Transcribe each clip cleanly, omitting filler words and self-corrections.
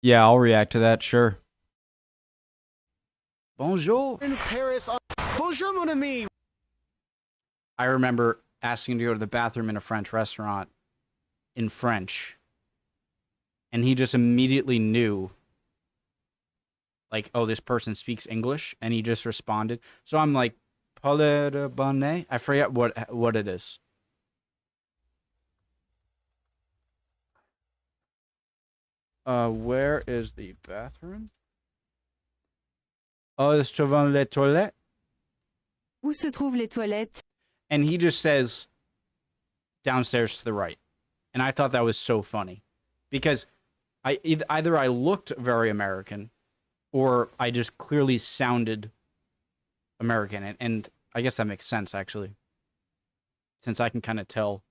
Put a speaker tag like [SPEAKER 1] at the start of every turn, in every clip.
[SPEAKER 1] Yeah, I'll react to that, sure.
[SPEAKER 2] Bonjour. In Paris. Bonjour, mon ami.
[SPEAKER 1] I remember asking him to go to the bathroom in a French restaurant in French, and he just immediately knew, like, oh, this person speaks English, and he just responded. So I'm like, parlez de bonnet? I forget what it is. Where is the bathroom? Oh, se trouvent les toilettes?
[SPEAKER 3] Où se trouvent les toilettes?
[SPEAKER 1] And he just says, downstairs to the right. And I thought that was so funny. Because either I looked very American, or I just clearly sounded American. And I guess that makes sense, actually. Since I can kind of tell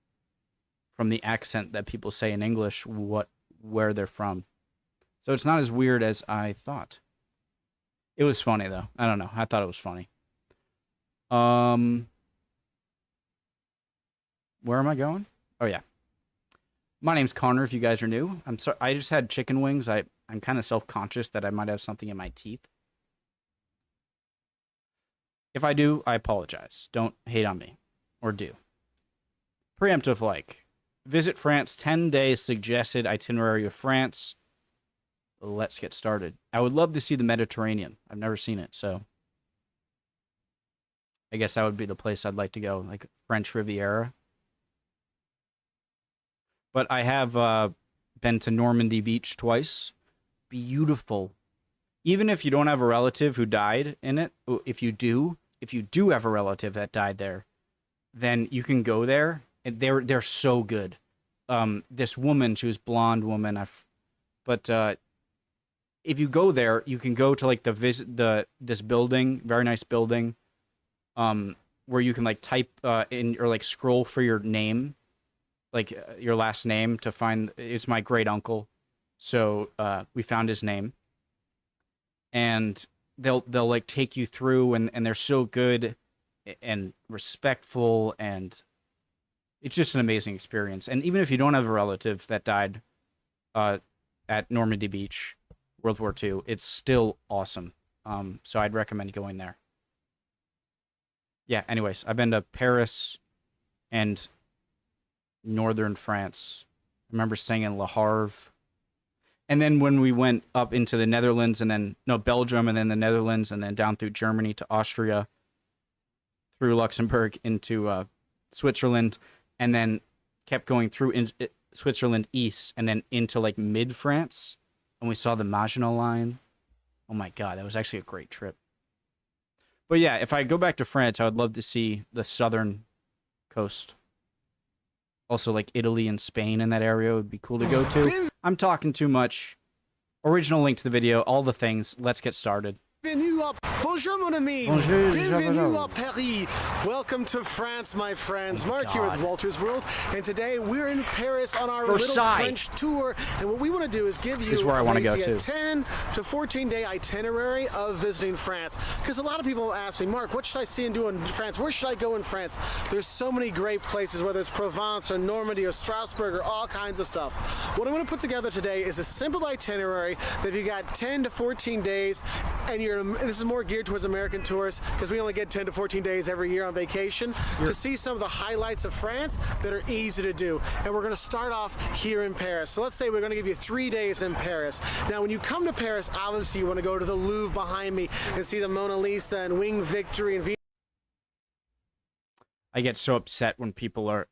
[SPEAKER 1] from the accent that people say in English where they're from. So it's not as weird as I thought. It was funny, though. I don't know. I thought it was funny. Where am I going? Oh, yeah. My name's Connor, if you guys are new. I'm sorry. I just had chicken wings. I'm kind of self-conscious that I might have something in my teeth. If I do, I apologize. Don't hate on me. Or do. Preemptive like. Visit France, 10-day suggested itinerary of France. Let's get started. I would love to see the Mediterranean. I've never seen it, so I guess that would be the place I'd like to go, like French Riviera. But I have been to Normandy Beach twice. Beautiful. Even if you don't have a relative who died in it, if you do have a relative that died there, then you can go there. And they're so good. This woman, she was blonde woman, if you go there, you can go to like this building, very nice building, where you can like type in or like scroll for your name, like your last name to find. It's my great uncle, so we found his name, and they'll like take you through, and they're so good and respectful, and it's just an amazing experience. And even if you don't have a relative that died at Normandy Beach, World War II, it's still awesome. So I'd recommend going there. Yeah, anyways, I've been to Paris and northern France. I remember staying in Le Havre. And then when we went up into the Netherlands Belgium, and then the Netherlands, and then down through Germany to Austria, through Luxembourg into Switzerland, and then kept going through Switzerland east, and then into like mid-France. And we saw the Maginot Line. Oh my God, that was actually a great trip. But yeah, if I go back to France, I would love to see the southern coast. Also, like Italy and Spain in that area would be cool to go to. I'm talking too much. Original link to the video, all the things. Let's get started.
[SPEAKER 2] Bonjour, mon ami.
[SPEAKER 1] Bonjour,
[SPEAKER 2] Bienvenue à Paris. Welcome to France, my friends. Mark here with Walter's World, and today we're in Paris on our little French tour. And what we want to do is give you a 10 to 14-day itinerary of visiting France. Because a lot of people ask me, Mark, what should I see and do in France? Where should I go in France? There's so many great places, whether it's Provence or Normandy or Strasbourg or all kinds of stuff. What I'm going to put together today is a simple itinerary that if you got 10 to 14 days, and this is more geared towards American tourists because we only get 10 to 14 days every year on vacation to see some of the highlights of France that are easy to do. And we're going to start off here in Paris. So let's say we're going to give you 3 days in Paris. Now, when you come to Paris, obviously you want to go to the Louvre behind me and see the Mona Lisa and Winged Victory and
[SPEAKER 1] I get so upset when people are...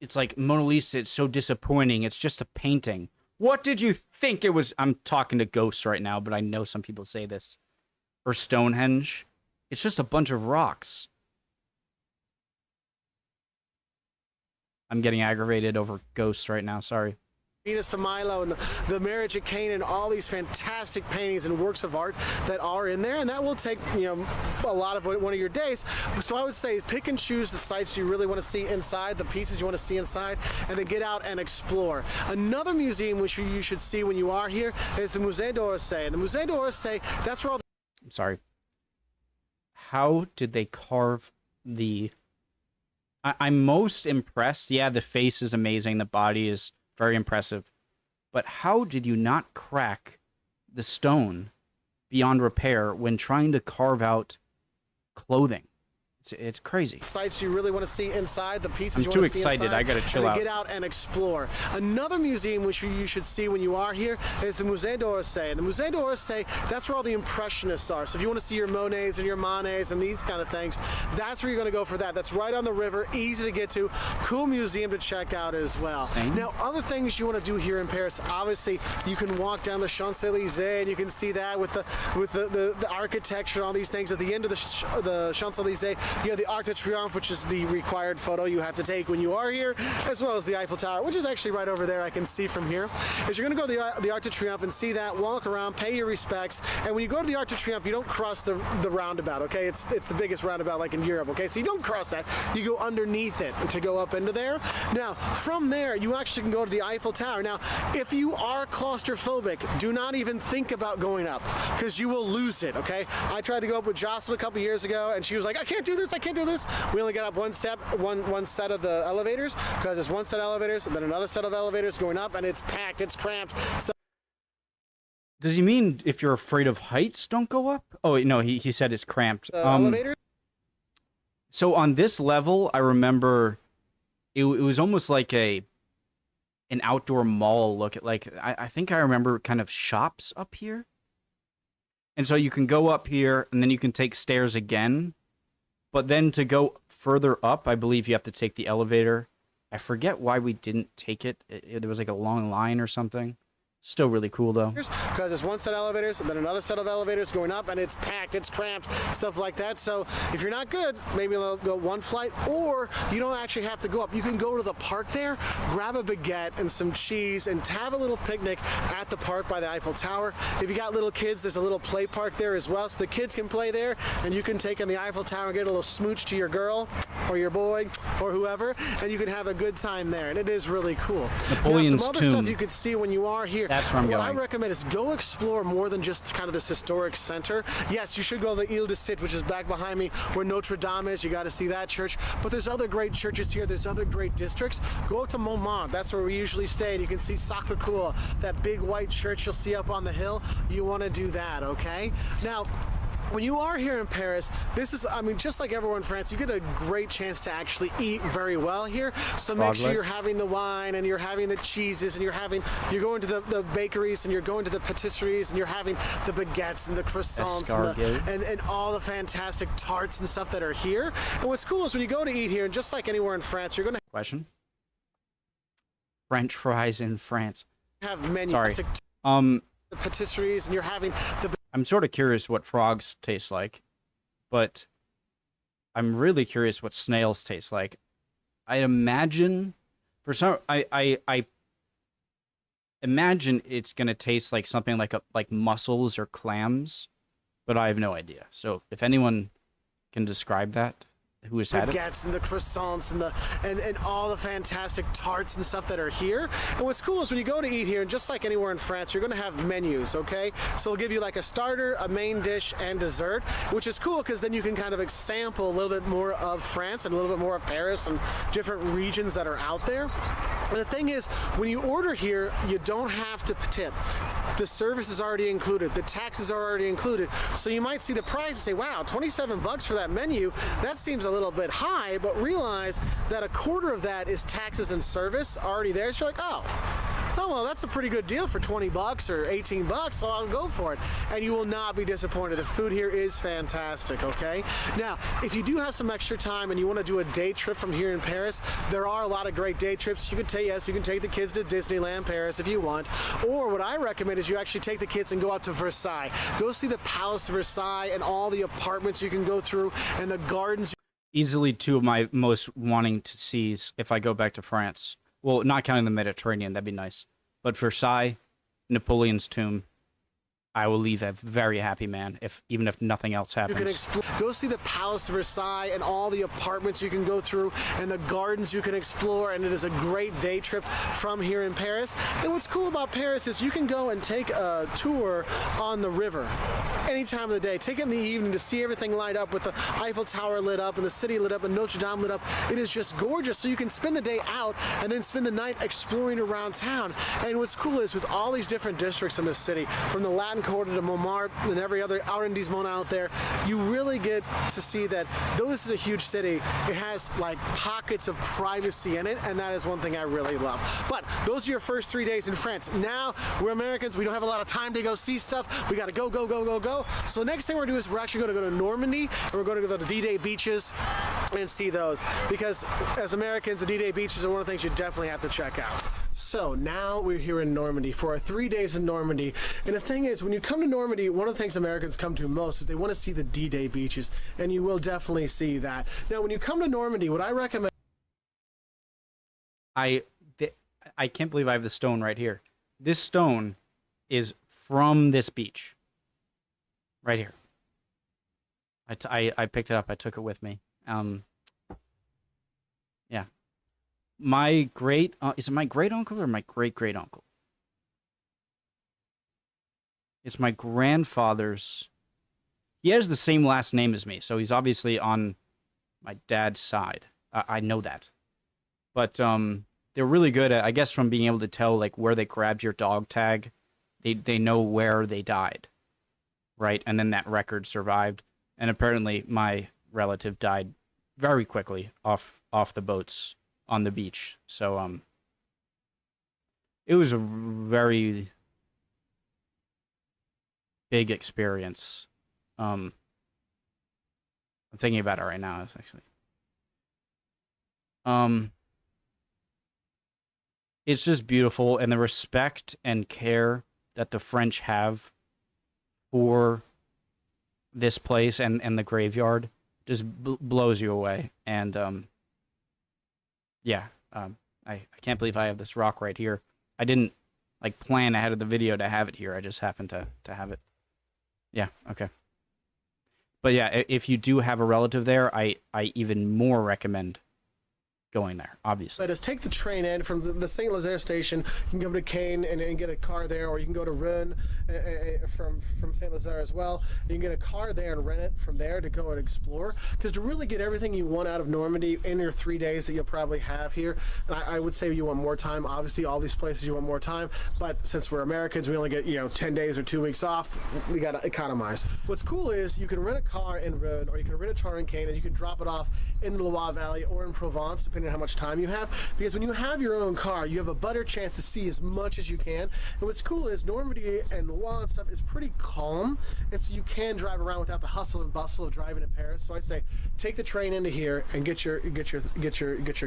[SPEAKER 1] It's like Mona Lisa, it's so disappointing. It's just a painting. What did you think it was? I'm talking to ghosts right now, but I know some people say this. Or Stonehenge. It's just a bunch of rocks. I'm getting aggravated over ghosts right now, sorry.
[SPEAKER 2] Venus de Milo and the Marriage of Cain and all these fantastic paintings and works of art that are in there, and that will take a lot of one of your days. So I would say pick and choose the sites you really want to see inside, the pieces you want to see inside, and then get out and explore. Another museum which you should see when you are here is the Musée d'Orsay. And the Musée d'Orsay, that's where all
[SPEAKER 1] I'm sorry. How did they carve the... I'm most impressed. Yeah, the face is amazing. The body is very impressive. but how did you not crack the stone beyond repair when trying to carve out clothing? It's crazy.
[SPEAKER 2] Sites you really want to see inside, the pieces
[SPEAKER 1] I'm
[SPEAKER 2] you want to see
[SPEAKER 1] excited.
[SPEAKER 2] inside.
[SPEAKER 1] I gotta chill out.
[SPEAKER 2] Get out and explore. Another museum which you should see when you are here is the Musée d'Orsay. And the Musée d'Orsay, that's where all the Impressionists are. So if you want to see your Monets and your Manets and these kind of things, that's where you're going to go for that. That's right on the river, easy to get to. Cool museum to check out as well. Now, other things you want to do here in Paris, obviously, you can walk down the Champs-Élysées and you can see that with the architecture and all these things. At the end of the Champs-Élysées, you have the Arc de Triomphe, which is the required photo you have to take when you are here, as well as the Eiffel Tower, which is actually right over there. I can see from here. Is you're going to go to the Arc de Triomphe and see that, walk around, pay your respects, and when you go to the Arc de Triomphe, you don't cross the roundabout, okay? It's the biggest roundabout like in Europe, okay? So you don't cross that. You go underneath it to go up into there. Now, from there, you actually can go to the Eiffel Tower. Now, if you are claustrophobic, do not even think about going up, because you will lose it, okay? I tried to go up with Jocelyn a couple years ago, and she was like, I can't do this, I can't do this. We only got up one set of the elevators, because there's one set of elevators and then another set of elevators going up, and it's packed, it's cramped. So
[SPEAKER 1] does he mean if you're afraid of heights, don't go up? Oh, no, he said it's cramped.
[SPEAKER 2] Elevators?
[SPEAKER 1] So on this level, I remember it was almost like an outdoor mall look at, like, I think I remember kind of shops up here. And so you can go up here and then you can take stairs again. But then to go further up, I believe you have to take the elevator. I forget why we didn't take it. There was like a long line or something. Still really cool, though.
[SPEAKER 2] Because there's one set of elevators and then another set of elevators going up, and it's packed, it's cramped, stuff like that. So if you're not good, maybe you'll go one flight, or you don't actually have to go up. You can go to the park there, grab a baguette and some cheese, and have a little picnic at the park by the Eiffel Tower. If you got little kids, there's a little play park there as well, so the kids can play there, and you can take in the Eiffel Tower and get a little smooch to your girl or your boy or whoever, and you can have a good time there, and it is really cool.
[SPEAKER 1] Napoleon's
[SPEAKER 2] now, some other
[SPEAKER 1] tomb.
[SPEAKER 2] stuff you can see when you are here.
[SPEAKER 1] That's where I'm
[SPEAKER 2] what
[SPEAKER 1] going.
[SPEAKER 2] I recommend is go explore more than just kind of this historic center. Yes, you should go to the Ile de Cite, which is back behind me, where Notre Dame is. You got to see that church. But there's other great churches here. There's other great districts. Go up to Montmartre. That's where we usually stay. And you can see Sacré-Cœur, that big white church you'll see up on the hill. You want to do that, okay? Now, when you are here in Paris, this is, I mean, just like everywhere in France, you get a great chance to actually eat very well here. So make sure you're having the wine and you're having the cheeses and you're going to the bakeries and you're going to the patisseries and you're having the baguettes and the croissants and all the fantastic tarts and stuff that are here. And what's cool is when you go to eat here, and just like anywhere in France, you're going to
[SPEAKER 1] Question? French fries in France.
[SPEAKER 2] have menus.
[SPEAKER 1] Sorry.
[SPEAKER 2] The patisseries and you're having the
[SPEAKER 1] I'm sort of curious what frogs taste like, but I'm really curious what snails taste like. I imagine, I imagine it's gonna taste like something like mussels or clams, but I have no idea. So if anyone can describe that, who has had it?
[SPEAKER 2] Baguettes and the croissants and all the fantastic tarts and stuff that are here. And what's cool is when you go to eat here, and just like anywhere in France, you're going to have menus, okay? So it'll give you like a starter, a main dish, and dessert, which is cool because then you can kind of sample a little bit more of France and a little bit more of Paris and different regions that are out there. And the thing is, when you order here, you don't have to tip. The service is already included. The taxes are already included. So you might see the price and say, wow, 27 bucks for that menu, that seems a little bit high, but realize that a quarter of that is taxes and service already there. So you're like, oh, well, that's a pretty good deal for 20 bucks or 18 bucks, so I'll go for it. And you will not be disappointed. The food here is fantastic, okay? Now, if you do have some extra time and you want to do a day trip from here in Paris, there are a lot of great day trips. You can take, yes, you can take the kids to Disneyland Paris if you want, or what I recommend is you actually take the kids and go out to Versailles. Go see the Palace of Versailles and all the apartments you can go through and the gardens.
[SPEAKER 1] Easily two of my most wanting to see if I go back to France. Well, not counting the Mediterranean, that'd be nice. But Versailles, Napoleon's tomb, I will leave a very happy man, even if nothing else happens.
[SPEAKER 2] You can go see the Palace of Versailles and all the apartments you can go through and the gardens you can explore, and it is a great day trip from here in Paris. And what's cool about Paris is you can go and take a tour on the river any time of the day. Take it in the evening to see everything light up with the Eiffel Tower lit up and the city lit up and Notre Dame lit up. It is just gorgeous. So you can spend the day out and then spend the night exploring around town. And what's cool is with all these different districts in the city, from the Latin Quarter to Montmartre and every other arrondissement out there, you really get to see that though this is a huge city, it has like pockets of privacy in it, and that is one thing I really love. But those are your first 3 days in France. Now, we're Americans, we don't have a lot of time to go see stuff. We gotta go, go, go, go, go. So the next thing we're gonna do is we're actually gonna go to Normandy, and we're gonna go to the D-Day beaches and see those, because as Americans, the D-Day beaches are one of the things you definitely have to check out. So now we're here in Normandy for our 3 days in Normandy. And the thing is, when you come to Normandy, one of the things Americans come to most is they want to see the D-Day beaches. And you will definitely see that. Now, when you come to Normandy, what I recommend...
[SPEAKER 1] I can't believe I have the stone right here. This stone is from this beach. Right here. I picked it up. I took it with me. Yeah. My great, is it my great uncle or my great great uncle? It's my grandfather's. He has the same last name as me, so he's obviously on my dad's side. I know that, but they're really good at, I guess, from being able to tell like where they grabbed your dog tag. They know where they died, right? And then that record survived. And apparently, my relative died very quickly off the boats on the beach. So it was a very big experience. I'm thinking about it right now. It's actually it's just beautiful, and the respect and care that the French have for this place and the graveyard just blows you away. And yeah, I can't believe I have this rock right here. I didn't like plan ahead of the video to have it here. I just happened to have it. Yeah, okay. But yeah, if you do have a relative there, I even more recommend going there, obviously.
[SPEAKER 2] But is take the train in from the Saint Lazare station. You can go to Caen and get a car there, or you can go to Rhode from Saint Lazare as well. You can get a car there and rent it from there to go and explore. Because to really get everything you want out of Normandy in your 3 days that you'll probably have here, and I would say you want more time. Obviously, all these places you want more time, but since we're Americans, we only get 10 days or 2 weeks off. We gotta economize. What's cool is you can rent a car in Rhode, or you can rent a car in Caen, and you can drop it off in the Loire Valley or in Provence, depending on how much time you have, because when you have your own car, you have a better chance to see as much as you can. And what's cool is Normandy and Loire and stuff is pretty calm, and so you can drive around without the hustle and bustle of driving in Paris. So I say take the train into here and get your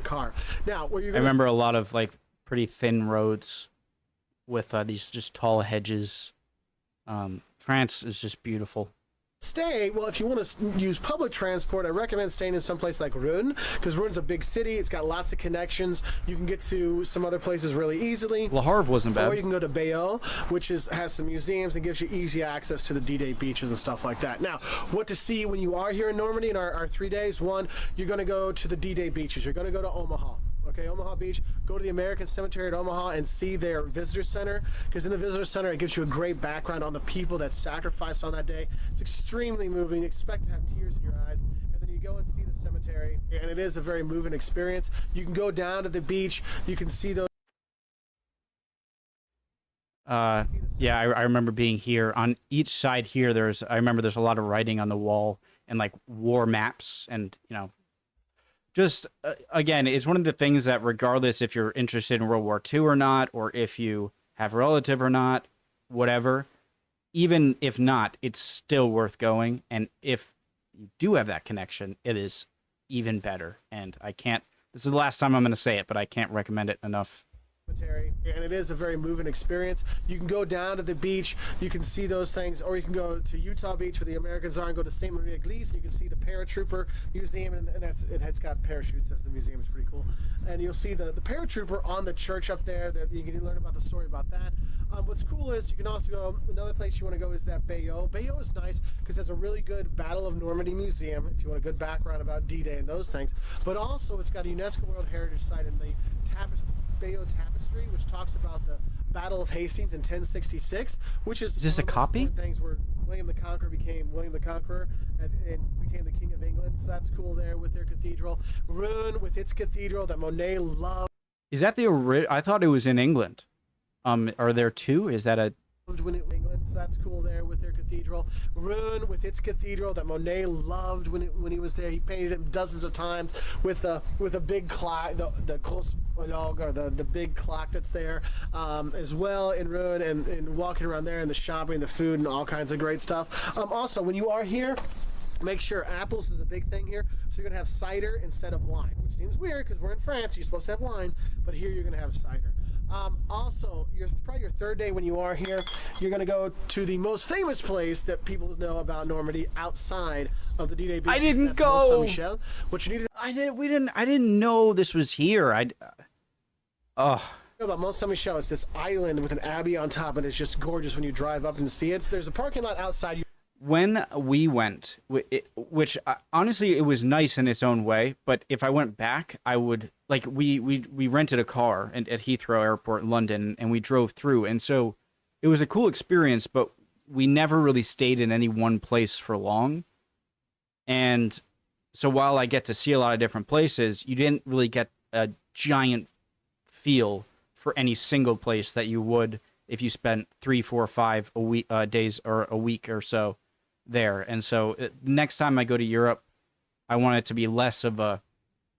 [SPEAKER 2] car. Now, where you're
[SPEAKER 1] I remember a lot of like pretty thin roads with these just tall hedges. France is just beautiful.
[SPEAKER 2] Stay, well, if you want to use public transport, I recommend staying in some place like Rhode, because Rhode's a big city. It's got lots of connections. You can get to some other places really easily.
[SPEAKER 1] Le Havre wasn't bad.
[SPEAKER 2] Or you can go to Bayeux, which has some museums and gives you easy access to the D-Day beaches and stuff like that. Now, what to see when you are here in Normandy in our 3 days? One, you're going to go to the D-Day beaches. You're going to go to Omaha. Okay, Omaha Beach, go to the American Cemetery at Omaha and see their visitor center, because in the visitor center it gives you a great background on the people that sacrificed on that day. It's extremely moving. Expect to have tears in your eyes. And then you go and see the cemetery, and it is a very moving experience. You can go down to the beach. You can see those.
[SPEAKER 1] Yeah, I remember being here. On each side here, I remember there's a lot of writing on the wall and like war maps and, just, again, it's one of the things that regardless if you're interested in World War II or not, or if you have a relative or not, whatever, even if not, it's still worth going. And if you do have that connection, it is even better. And this is the last time I'm going to say it, but I can't recommend it enough
[SPEAKER 2] And it is a very moving experience. You can go down to the beach, you can see those things, or you can go to Utah Beach where the Americans are and go to St. Maria Glise, and you can see the paratrooper museum, and it's got parachutes as the museum. Is pretty cool. And you'll see the paratrooper on the church up there. You can learn about the story about that. What's cool is you can also go, another place you want to go is that Bayeux. Bayeux is nice because it's a really good Battle of Normandy museum if you want a good background about D-Day and those things. But also it's got a UNESCO World Heritage Site in the Bayeux Tapestry, which talks about the Battle of Hastings in 1066, which is
[SPEAKER 1] this a copy?
[SPEAKER 2] Things where William the Conqueror became William the Conqueror and became the King of England. So that's cool there with their cathedral. Rhode with its cathedral that Monet loved.
[SPEAKER 1] Is that the I thought it was in England. Are there two? Is that a
[SPEAKER 2] England? So that's cool there with their cathedral. Rhode with its cathedral that Monet loved when he was there. He painted it dozens of times with a big clock, the close or the big clock that's there as well in Rhode, and walking around there and the shopping, the food, and all kinds of great stuff. Also, when you are here, make sure apples is a big thing here. So you're gonna have cider instead of wine, which seems weird because we're in France. You're supposed to have wine, but here you're gonna have cider. Also, probably your third day when you are here, you're going to go to the most famous place that people know about Normandy outside of the D-Day beaches.
[SPEAKER 1] I didn't go.
[SPEAKER 2] Michel. What you need to
[SPEAKER 1] I didn't know this was here.
[SPEAKER 2] about Mont Saint-Michel, it's this island with an abbey on top, and it's just gorgeous when you drive up and see it. There's a parking lot outside.
[SPEAKER 1] When we went, which honestly, it was nice in its own way, but if I went back, I would, like, we rented a car at Heathrow Airport in London, and we drove through, and so it was a cool experience, but we never really stayed in any one place for long. And so while I get to see a lot of different places, you didn't really get a giant feel for any single place that you would if you spent 3, 4, 5 days or a week or so there. And so next time I go to Europe, I want it to be less of I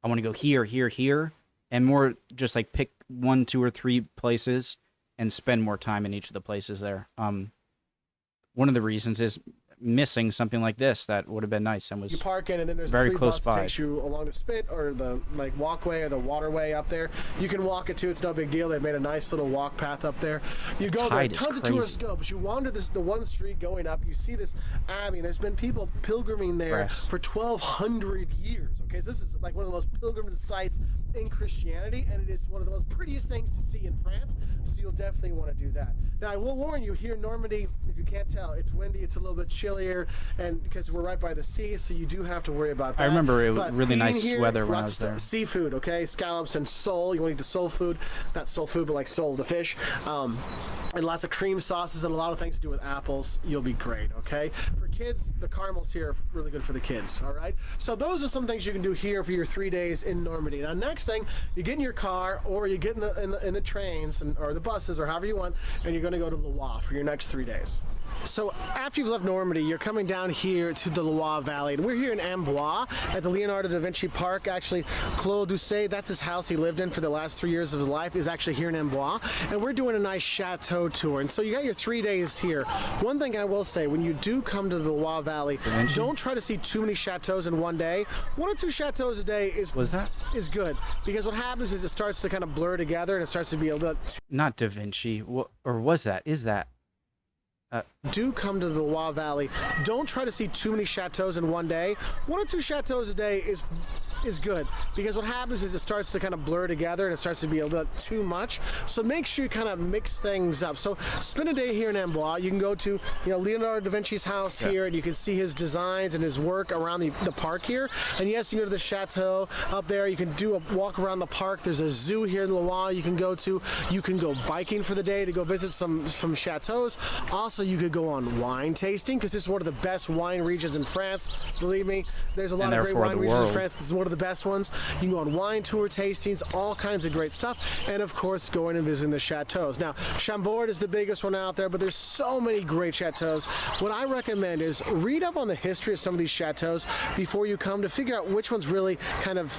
[SPEAKER 1] want to go here, and more just like pick 1, 2, or 3 places and spend more time in each of the places there. One of the reasons is missing something like this that would have been nice and was
[SPEAKER 2] you park in, and then there's
[SPEAKER 1] very
[SPEAKER 2] a free
[SPEAKER 1] close
[SPEAKER 2] bus
[SPEAKER 1] by.
[SPEAKER 2] that takes you along the spit or the walkway or the waterway up there. You can walk it too. It's no big deal. They've made a nice little walk path up there. You go there, tons of tourists go, but you wander the one street going up. You see this abbey. There's been people pilgriming there for 1,200 years. Okay, so this is like one of the most pilgrimage sites in Christianity, and it is one of the most prettiest things to see in France. So you'll definitely want to do that. Now I will warn you, here in Normandy, if you can't tell, it's windy. It's a little bit chillier, and because we're right by the sea, so you do have to worry about that.
[SPEAKER 1] I remember it was
[SPEAKER 2] But
[SPEAKER 1] really nice
[SPEAKER 2] here,
[SPEAKER 1] weather when I
[SPEAKER 2] lots
[SPEAKER 1] was
[SPEAKER 2] of
[SPEAKER 1] there.
[SPEAKER 2] seafood, okay, scallops and sole. You want to eat the sole food, not soul food, but like sole, the fish, and lots of cream sauces and a lot of things to do with apples. You'll be great, okay. For kids, the caramels here are really good for the kids. All right. So those are some things you can do here for your 3 days in Normandy. Now, next thing, you get in your car or you get in the trains or the buses or however you want, and you're going to go to Loire for your next 3 days. So after you've left Normandy, you're coming down here to the Loire Valley, and we're here in Amboise at the Leonardo da Vinci Park. Actually, Claude Doucet, that's his house he lived in for the last 3 years of his life, is actually here in Amboise, and we're doing a nice chateau tour. And so you got your 3 days here. One thing I will say, when you do come to the Loire Valley, don't try to see too many chateaus in one day. 1 or 2 chateaus a day is good, because what happens is it starts to kind of blur together, and it starts to be a little
[SPEAKER 1] Not Da Vinci, or was that? Is that?
[SPEAKER 2] Do come to the Loire Valley. Don't try to see too many chateaus in one day. 1 or 2 chateaus a day is good, because what happens is it starts to kind of blur together, and it starts to be a little too much. So make sure you kind of mix things up. So spend a day here in Amboise. You can go to Leonardo da Vinci's house here, and you can see his designs and his work around the park here. And yes, you can go to the chateau up there. You can do a walk around the park. There's a zoo here in Loire you can go to. You can go biking for the day to go visit some chateaus. Also, you could go on wine tasting, because this is one of the best wine regions in France. Believe me, there's a lot of great wine regions in France. This is one of the best ones. You can go on wine tour tastings, all kinds of great stuff, and of course going and visiting the chateaus. Now, Chambord is the biggest one out there, but there's so many great chateaus. What I recommend is read up on the history of some of these chateaus before you come, to figure out which ones really kind of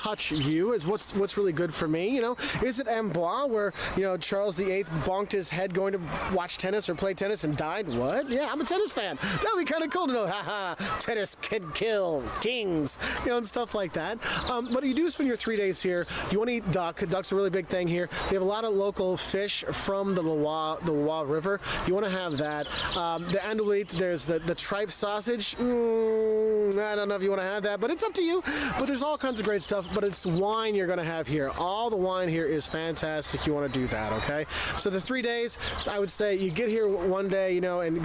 [SPEAKER 2] touch view is what's really good for me. You know, is it Amboise where Charles VIII bonked his head going to watch tennis or play tennis and died? What? Yeah, I'm a tennis fan. That'd be kind of cool to know. Haha, tennis can kill kings, and stuff like that. But you do spend your 3 days here. You want to eat duck. Duck's a really big thing here. They have a lot of local fish from the Loire River. You want to have that. The andouillette, there's the tripe sausage. I don't know if you want to have that, but it's up to you. But there's all kinds of great stuff. But it's wine you're going to have here. All the wine here is fantastic. You want to do that, okay? So the 3 days, I would say you get here one day, and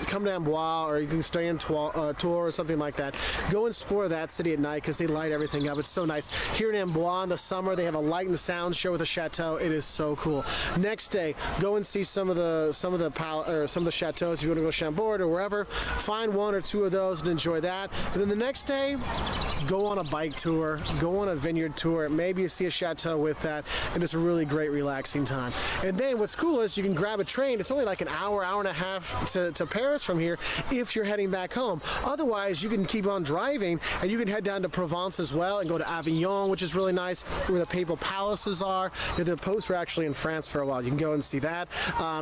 [SPEAKER 2] come to Amboise, or you can stay in Tours or something like that. Go and explore that city at night because they light everything up. It's so nice. Here in Amboise in the summer, they have a light and sound show with a chateau. It is so cool. Next day, go and see some of the chateaus. If you want to go to Chambord or wherever, find one or two of those and enjoy that. And then the next day, go on a bike tour, go on a vineyard tour. Maybe you see a chateau with that, and it's a really great, relaxing time. And then what's cool is you can grab a train. It's only like an hour and a half to Paris from here if you're heading back home. Otherwise, you can keep on driving, and you can head down to Provence as well and go to Avignon, which is really nice, where the papal palaces are. The popes were actually in France for a while. You can go and see that.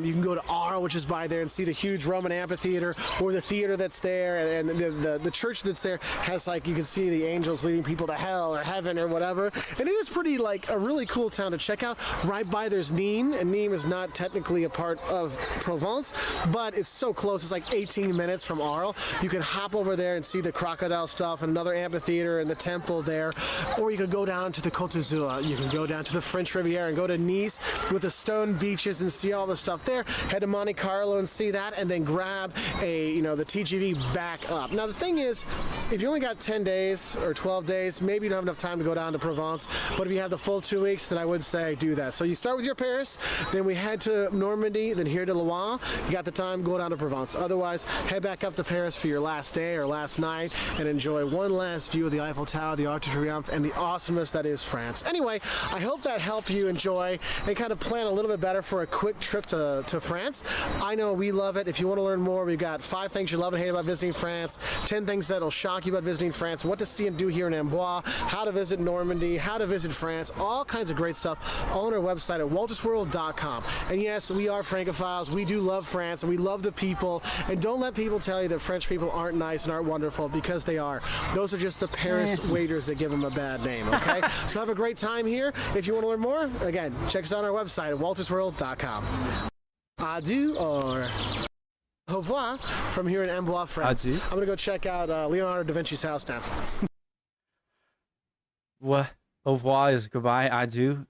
[SPEAKER 2] You can go to Arles, which is by there, and see the huge Roman amphitheater, or the theater that's there, and the church that's there has, like, you can see the angels leading people to hell or heaven or whatever. And it is pretty, like, a really cool town to check out. Right by there's Nîmes, and Nîmes is not technically a part of Provence, but it's so close. It's like 18 minutes from Arles. You can hop over there and see the crocodile stuff, and another amphitheater and the temple there. Or you could go down to the Côte d'Azur. You can go down to the French Riviera and go to Nice with the stone beaches and see all the stuff there. Head to Monte Carlo and see that, and then grab the TGV back up. Now the thing is, if you only got 10 days or 12 days, maybe you don't have enough time to go down to Provence. But if you have the full 2 weeks, then I would say do that. So you start with your Paris, then we head to Normandy, then here to Loire. You got the time, go down to Provence. Otherwise, head back up to Paris for your last day or last night and enjoy one last view of the Eiffel Tower, the Arc de Triomphe, and the awesomeness that is France. Anyway, I hope that helped you enjoy and kind of plan a little bit better for a quick trip to France. I know we love it. If you want to learn more, we've got 5 things you love and hate about visiting France, 10 things that'll shock you about visiting France, what to see and do here in Amboise, how to visit Normandy, how to visit France, all kinds of great stuff all on our website at waltersworld.com. And yes, we are Francophiles. We do love France, and we love the people. And don't let people tell you that French people aren't nice and aren't wonderful, because they are. Those are just the Paris waiters that give them a bad name, okay? So have a great time here. If you want to learn more, again, check us out on our website at waltersworld.com. Adieu, or au revoir from here in Amboise, France.
[SPEAKER 1] Adieu.
[SPEAKER 2] I'm going to go check out Leonardo da Vinci's house now.
[SPEAKER 1] What? Au revoir is goodbye. Adieu.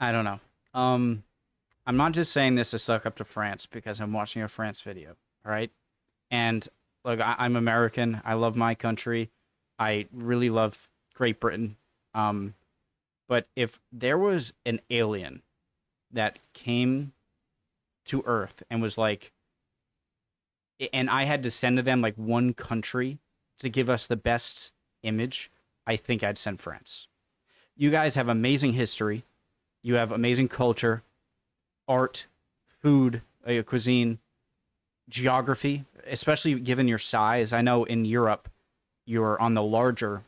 [SPEAKER 1] I don't know. I'm not just saying this to suck up to France because I'm watching a France video, all right? And look, I'm American. I love my country. I really love Great Britain. But if there was an alien that came to Earth and was like, and I had to send to them like one country to give us the best image, I think I'd send France. You guys have amazing history. You have amazing culture, art, food, cuisine, geography, especially given your size. I know in Europe, you're on the larger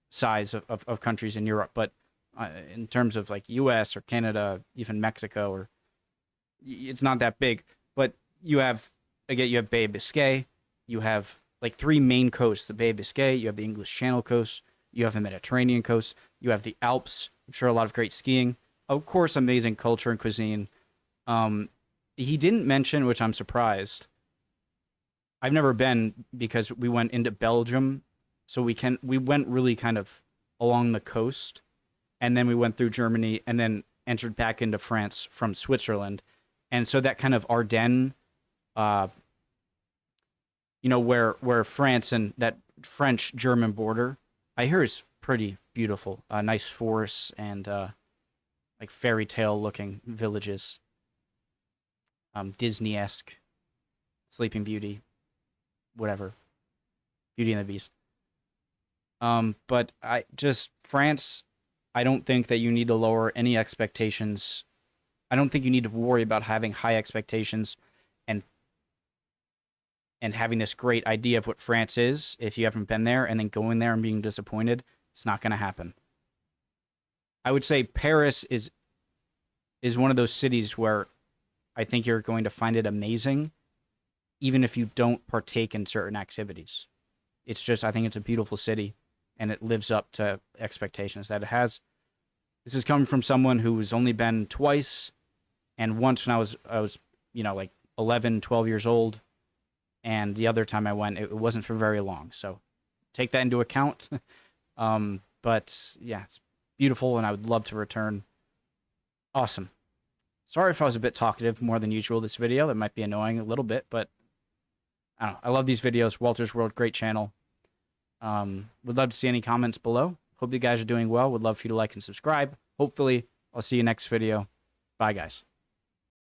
[SPEAKER 1] size of countries in Europe, but in terms of like US or Canada, even Mexico, or it's not that big. But you have, again, you have Bay of Biscay. You have like 3 main coasts: the Bay of Biscay, you have the English Channel coast, you have the Mediterranean coast, you have the Alps. I'm sure a lot of great skiing. Of course, amazing culture and cuisine. He didn't mention, which I'm surprised. I've never been because we went into Belgium, so we went really kind of along the coast, and then we went through Germany, and then entered back into France from Switzerland, and so that kind of Ardennes, where France and that French-German border, I hear is pretty beautiful. Nice forests and like fairy tale looking villages. Disney-esque, Sleeping Beauty, whatever, Beauty and the Beast. But France, I don't think that you need to lower any expectations. I don't think you need to worry about having high expectations and having this great idea of what France is if you haven't been there, and then going there and being disappointed. It's not going to happen. I would say Paris is one of those cities where I think you're going to find it amazing, even if you don't partake in certain activities. It's just, I think it's a beautiful city, and it lives up to expectations that it has. This is coming from someone who's only been twice, and once when I was, you know, like 11, 12 years old, and the other time I went, it wasn't for very long. So take that into account. But yeah, it's beautiful, and I would love to return. Awesome. Sorry if I was a bit talkative more than usual this video. That might be annoying a little bit, but I don't know. I love these videos. Walter's World, great channel. Would love to see any comments below. Hope you guys are doing well. Would love for you to like and subscribe. Hopefully, I'll see you next video. Bye, guys.